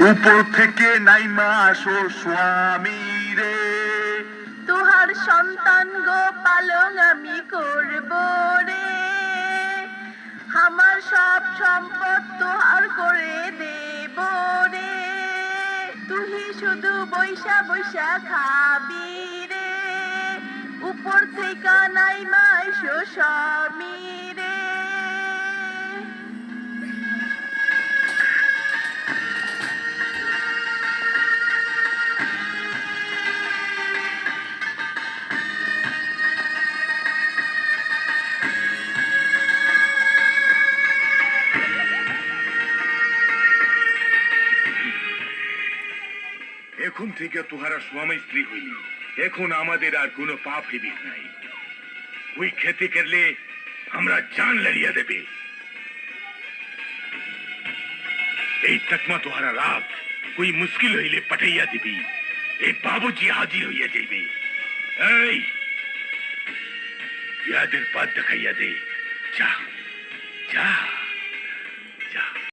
উপর থেকে নাইমা আসো স্বামী রে, তোহার সন্তান গো পালং আমি করব রে, আমার সব সম্পদ তোহার করে দেব রে, তুই শুধু বৈশা বৈশা খাবি রে, উপর থেকে নাইমা এসো স্বামী রে। এখন থেকে তোহারা স্বামী স্ত্রী হইলি, এখন আমাদের আর কোনো পাপ হইবিক নাই। ওই খেতে করলে আমরা জান লড়িয়া দেবে। এই তকমা তোহারা রাত कोई मुश्किल হইলে পাঠাইয়া দিবি, এই বাবুজি হাজির হইয়া যাইবে। এই ইয়াদের পাত দেখাইয়া দে, যা যা।